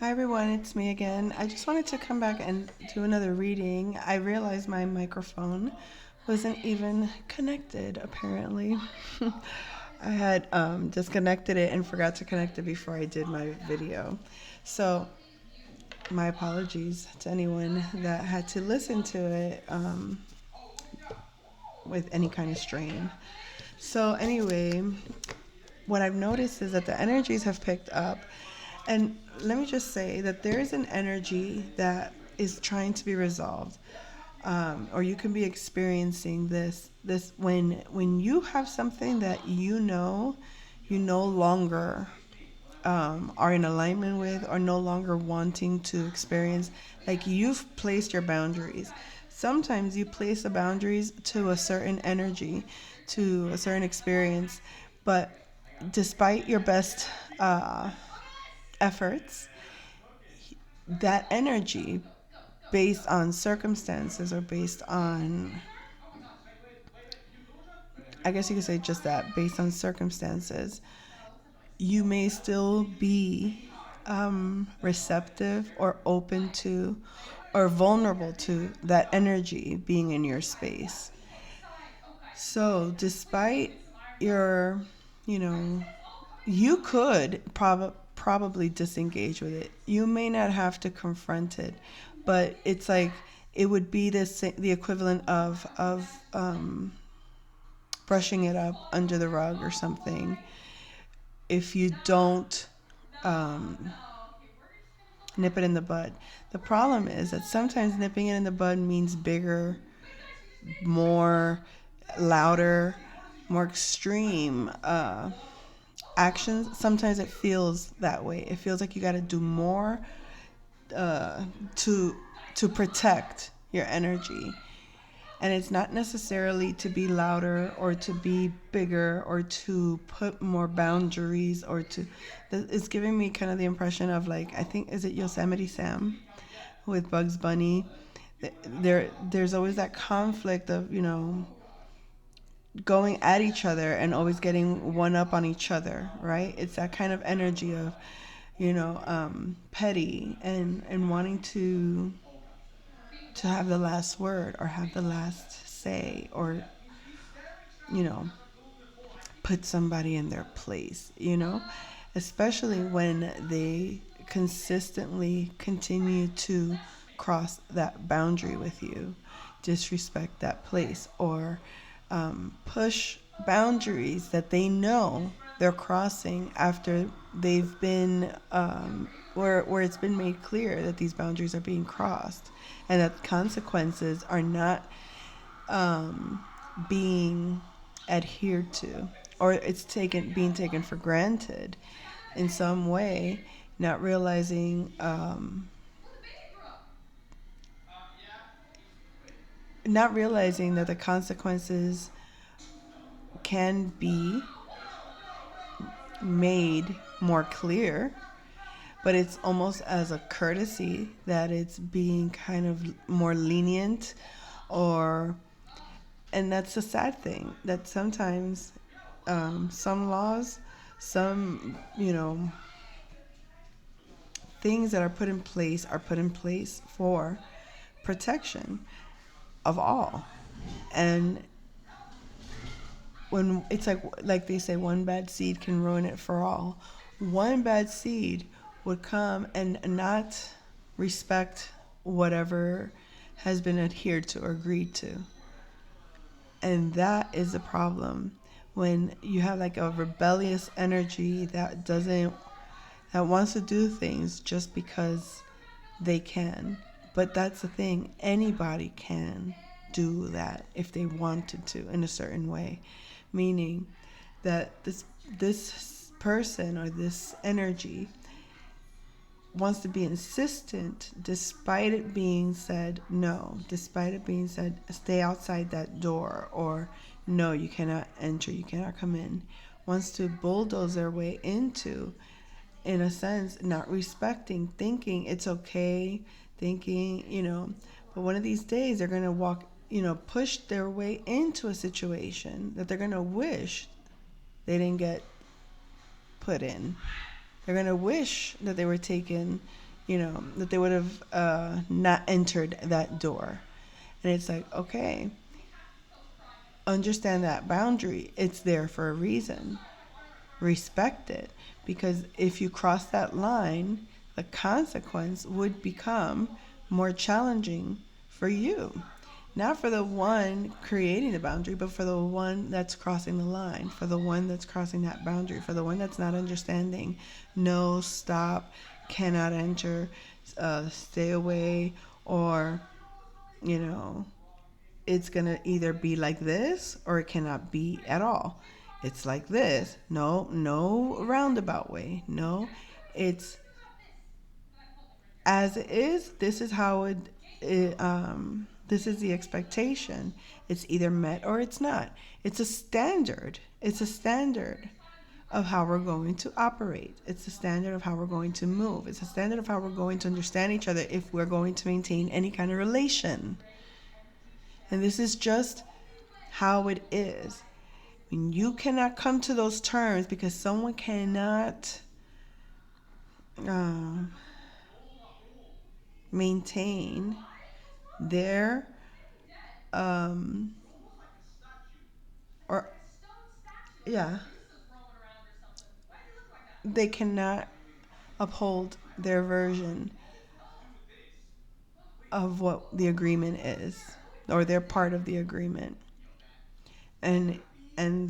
Hi everyone, it's me again. I just wanted to come back and do another reading. I realized my microphone wasn't even connected, apparently. I had disconnected it and forgot to connect it before I did my video. So, my apologies to anyone that had to listen to it with any kind of strain. So, anyway, what I've noticed is that the energies have picked up. And let me just say that there is an energy that is trying to be resolved. Or you can be experiencing this when you have something that you no longer are in alignment with, or no longer wanting to experience. Like, you've placed your boundaries. Sometimes you place the boundaries to a certain energy, to a certain experience, but despite your best efforts, that energy, based on circumstances or based on, I guess you could say just that, based on circumstances, you may still be receptive or open to or vulnerable to that energy being in your space. So, despite your, you know, you could probably disengage with it. You may not have to confront it, but it's like it would be the equivalent of brushing it up under the rug or something. If you don't um, nip it in the bud. The problem is that sometimes nipping it in the bud means bigger, more louder, more extreme actions. Sometimes it feels that way. It feels like you got to do more uh, to to protect your energy. And it's not necessarily to be louder or to be bigger or to put more boundaries or to. It's giving me kind of the impression of, like, I think, is it Yosemite Sam with Bugs Bunny? There's always that conflict of, going at each other and always getting one up on each other, right? It's that kind of energy of, petty and wanting to have the last word or have the last say, or you know put somebody in their place, especially when they consistently continue to cross that boundary with you, disrespect that place, or push boundaries that they know they're crossing after they've been where it's been made clear that these boundaries are being crossed and that consequences are not being adhered to, or it's taken being taken for granted in some way, not realizing that the consequences can be made more clear, but it's almost as a courtesy that it's being kind of more lenient, or and that's the sad thing, that sometimes some laws, some things that are put in place for protection of all. And when it's like they say, one bad seed can ruin it for all. One bad seed would come and not respect whatever has been adhered to or agreed to. And that is the problem, when you have like a rebellious energy that wants to do things just because they can. But that's the thing, anybody can do that if they wanted to in a certain way. Meaning that this person or this energy wants to be insistent, despite it being said no, despite it being said stay outside that door, or no, you cannot enter, you cannot come in, wants to bulldoze their way into, in a sense, not respecting, thinking it's okay, thinking, but one of these days they're going to push their way into a situation that they're going to wish they didn't get put in. They're going to wish that they were taken, that they would have not entered that door. And it's like, okay, understand that boundary. It's there for a reason. Respect it. Because if you cross that line, the consequence would become more challenging for you. Not for the one creating the boundary, but for the one that's crossing the line, for the one that's crossing that boundary, for the one that's not understanding. No, stop, cannot enter, stay away, or, you know, it's going to either be like this or it cannot be at all. It's like this. No roundabout way. No, it's as it is. This is how this is the expectation. It's either met or it's not. It's a standard. It's a standard of how we're going to operate. It's a standard of how we're going to move. It's a standard of how we're going to understand each other if we're going to maintain any kind of relation. And this is just how it is. When you cannot come to those terms because someone cannot maintain their or yeah, they cannot uphold their version of what the agreement is, or their part of the agreement. And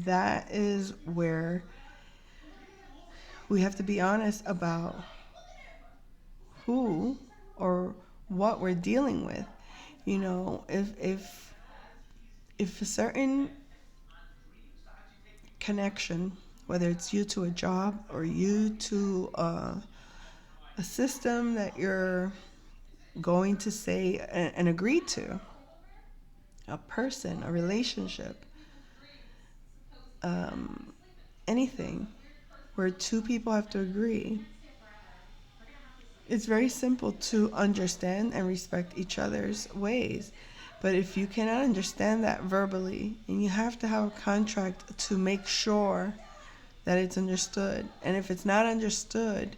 that is where we have to be honest about who or what we're dealing with. If a certain connection, whether it's you to a job or you to a system that you're going to say and agree to, a person, a relationship, anything where two people have to agree, it's very simple to understand and respect each other's ways. But if you cannot understand that verbally, and you have to have a contract to make sure that it's understood, and if it's not understood,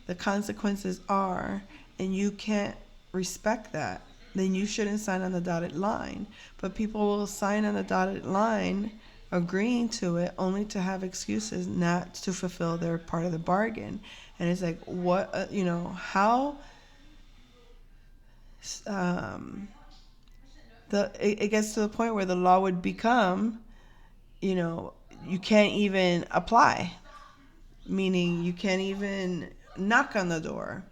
the consequences are, and you can't respect that, then you shouldn't sign on the dotted line. But people will sign on the dotted line agreeing to it only to have excuses not to fulfill their part of the bargain. And it's like, what, how it gets to the point where the law would become, you can't even apply, meaning you can't even knock on the door.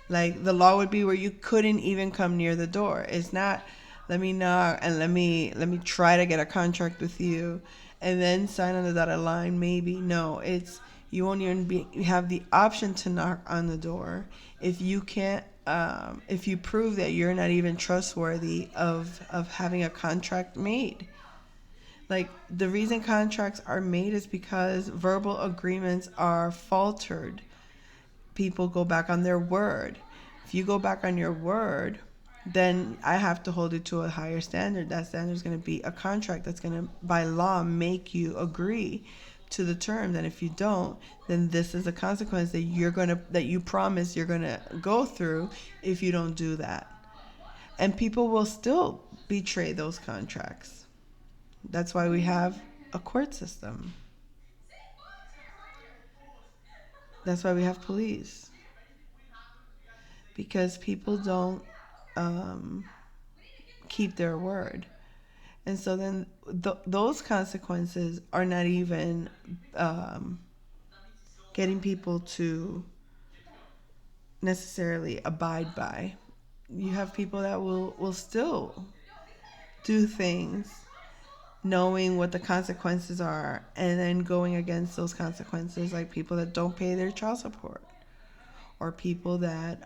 Like, the law would be where you couldn't even come near the door. It's not, let me knock and let me try to get a contract with you and then sign on the dotted line, maybe. No, it's, you won't even have the option to knock on the door if you can't, if you prove that you're not even trustworthy of having a contract made. Like, the reason contracts are made is because verbal agreements are faltered. People go back on their word. If you go back on your word, then I have to hold it to a higher standard. That standard is going to be a contract that's going to, by law, make you agree to the terms. And if you don't, then this is a consequence that you promise you're going to go through if you don't do that. And people will still betray those contracts. That's why we have a court system. That's why we have police. Because people don't keep their word. And so then those consequences are not even getting people to necessarily abide by. You have people that will still do things knowing what the consequences are and then going against those consequences, like people that don't pay their child support, or people that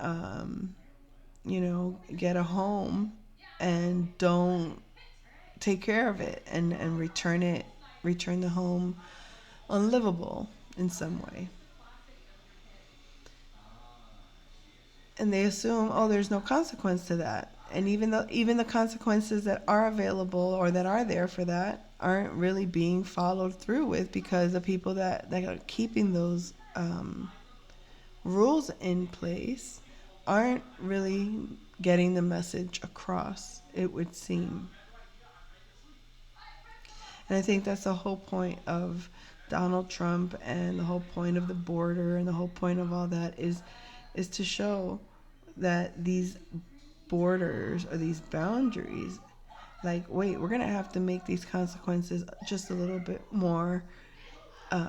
get a home and don't take care of it and return the home unlivable in some way. And they assume, oh, there's no consequence to that. And even the consequences that are available or that are there for that aren't really being followed through with, because the people that are keeping those rules in place aren't really getting the message across, it would seem. And I think that's the whole point of Donald Trump and the whole point of the border and the whole point of all that is to show that these borders or these boundaries, like, wait, we're gonna have to make these consequences just a little bit more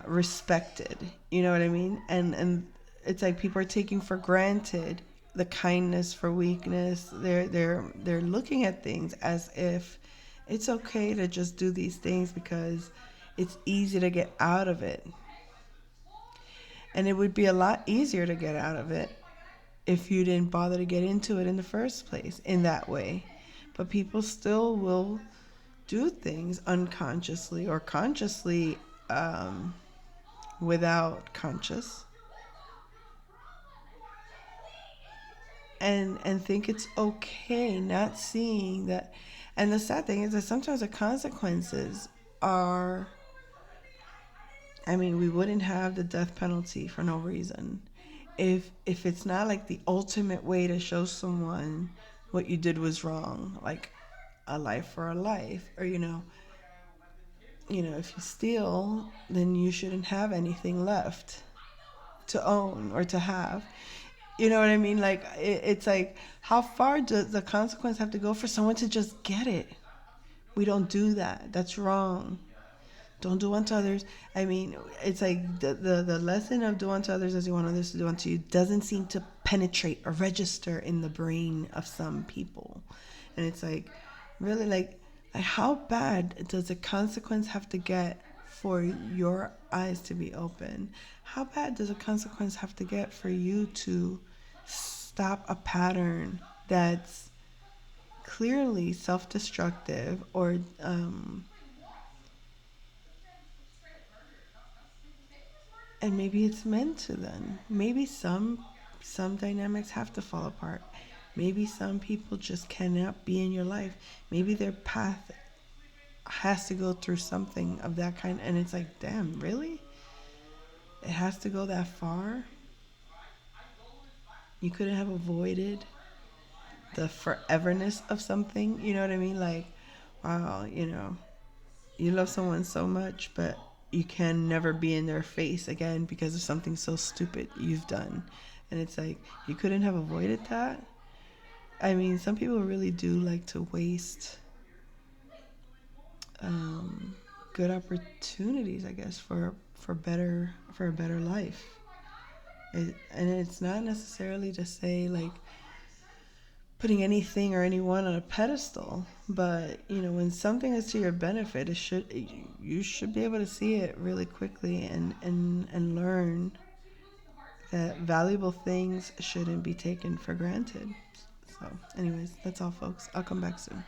respected. You know what I mean? And it's like people are taking for granted the kindness for weakness. They're looking at things as if it's okay to just do these things because it's easy to get out of it. And it would be a lot easier to get out of it if you didn't bother to get into it in the first place in that way. But people still will do things unconsciously or consciously, without conscious, and think it's okay, not seeing that. And the sad thing is that sometimes the consequences are, I mean, we wouldn't have the death penalty for no reason if it's not like the ultimate way to show someone what you did was wrong, like a life for a life. Or if you steal, then you shouldn't have anything left to own or to have. You know what I mean? Like, it's like, how far does the consequence have to go for someone to just get it? We don't do that. That's wrong. Don't do unto others. I mean, it's like the lesson of do unto others as you want others to do unto you doesn't seem to penetrate or register in the brain of some people. And it's like, really, like how bad does the consequence have to get for your eyes to be open? How bad does a consequence have to get for you to stop a pattern that's clearly self-destructive, or and maybe it's meant to? Then maybe some dynamics have to fall apart. Maybe some people just cannot be in your life. Maybe their path has to go through something of that kind, and it's like, damn, really? It has to go that far? You couldn't have avoided the foreverness of something? You know what I mean? Like, wow, you love someone so much, but you can never be in their face again because of something so stupid you've done. And it's like, you couldn't have avoided that? I mean, some people really do like to waste um, good opportunities, I guess, for a better life. And it's not necessarily to say, like, putting anything or anyone on a pedestal, but when something is to your benefit, you should be able to see it really quickly, and learn that valuable things shouldn't be taken for granted. So anyways, that's all, folks. I'll come back soon.